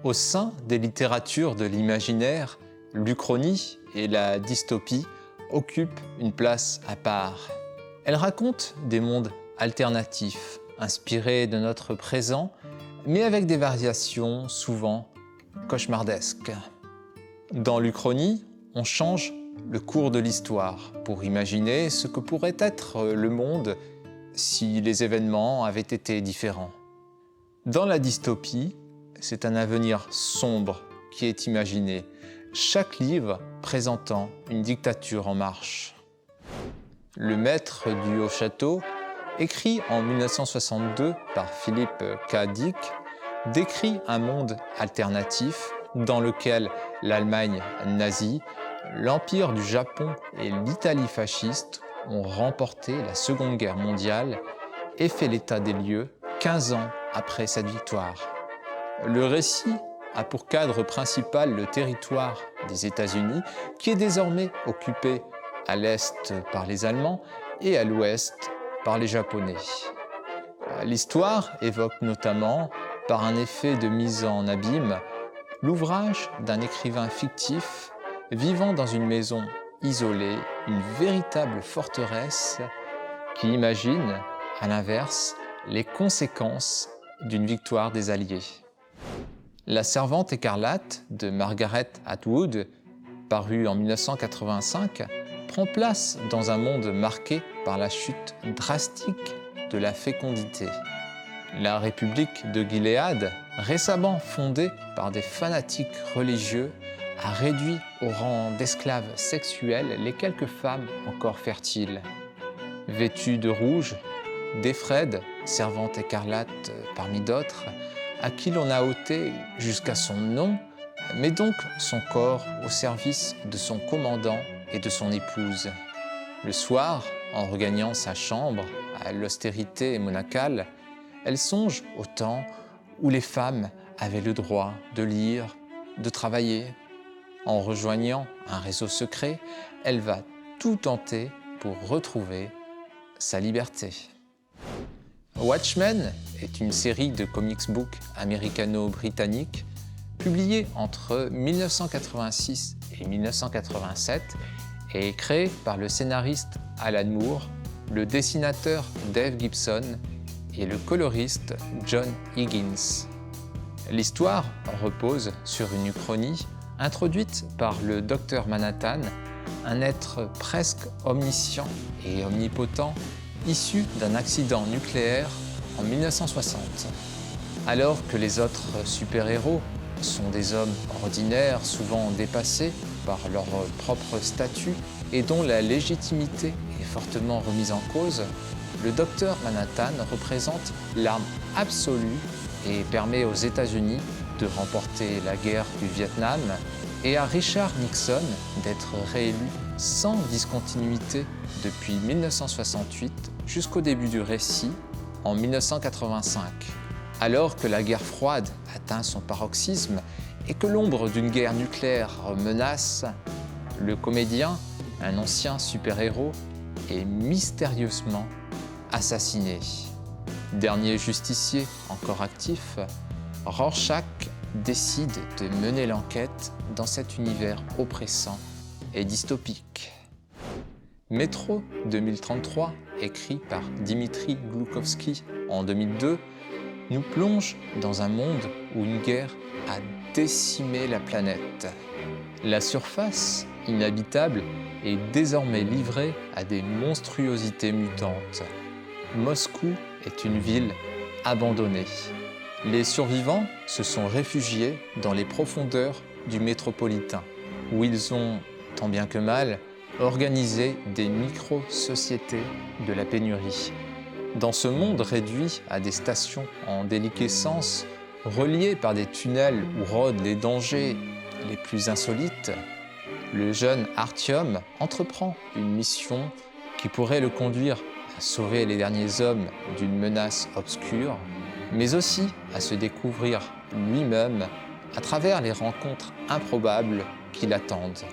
Au sein des littératures de l'imaginaire, l'Uchronie et la dystopie occupent une place à part. Elles racontent des mondes alternatifs, inspirés de notre présent, mais avec des variations souvent cauchemardesques. Dans l'Uchronie, on change le cours de l'histoire pour imaginer ce que pourrait être le monde si les événements avaient été différents. Dans la dystopie, c'est un avenir sombre qui est imaginé, chaque livre présentant une dictature en marche. Le maître du haut château, écrit en 1962 par Philip K. Dick, décrit un monde alternatif dans lequel l'Allemagne nazie, l'Empire du Japon et l'Italie fasciste ont remporté la Seconde Guerre mondiale et fait l'état des lieux 15 ans après cette victoire. Le récit a pour cadre principal le territoire des États-Unis, qui est désormais occupé à l'est par les Allemands et à l'ouest par les Japonais. L'histoire évoque notamment, par un effet de mise en abîme, l'ouvrage d'un écrivain fictif vivant dans une maison isolée, une véritable forteresse qui imagine, à l'inverse, les conséquences d'une victoire des Alliés. La Servante écarlate de Margaret Atwood, parue en 1985, prend place dans un monde marqué par la chute drastique de la fécondité. La République de Gilead, récemment fondée par des fanatiques religieux, a réduit au rang d'esclaves sexuels les quelques femmes encore fertiles. Vêtue de rouge, Defred, Servante écarlate parmi d'autres, à qui l'on a ôté jusqu'à son nom, met donc son corps au service de son commandant et de son épouse. Le soir, en regagnant sa chambre, à l'austérité monacale, elle songe au temps où les femmes avaient le droit de lire, de travailler. En rejoignant un réseau secret, elle va tout tenter pour retrouver sa liberté. Watchmen est une série de comics books américano-britanniques publiée entre 1986 et 1987 et créée par le scénariste Alan Moore, le dessinateur Dave Gibson et le coloriste John Higgins. L'histoire repose sur une uchronie introduite par le Docteur Manhattan, un être presque omniscient et omnipotent issu d'un accident nucléaire en 1960. Alors que les autres super-héros sont des hommes ordinaires, souvent dépassés par leur propre statut et dont la légitimité est fortement remise en cause, le Docteur Manhattan représente l'arme absolue et permet aux États-Unis de remporter la guerre du Vietnam et à Richard Nixon d'être réélu sans discontinuité depuis 1968 jusqu'au début du récit en 1985. Alors que la guerre froide atteint son paroxysme et que l'ombre d'une guerre nucléaire menace, le comédien, un ancien super-héros, est mystérieusement assassiné. Dernier justicier encore actif, Rorschach décide de mener l'enquête dans cet univers oppressant et dystopique. Métro 2033, écrit par Dimitri Gloukovski en 2002, nous plonge dans un monde où une guerre a décimé la planète. La surface, inhabitable, est désormais livrée à des monstruosités mutantes. Moscou est une ville abandonnée. Les survivants se sont réfugiés dans les profondeurs du métropolitain, où ils ont, tant bien que mal, organisé des micro-sociétés de la pénurie. Dans ce monde réduit à des stations en déliquescence, reliées par des tunnels où rôdent les dangers les plus insolites, le jeune Artyom entreprend une mission qui pourrait le conduire à sauver les derniers hommes d'une menace obscure, mais aussi à se découvrir lui-même à travers les rencontres improbables qui l'attendent.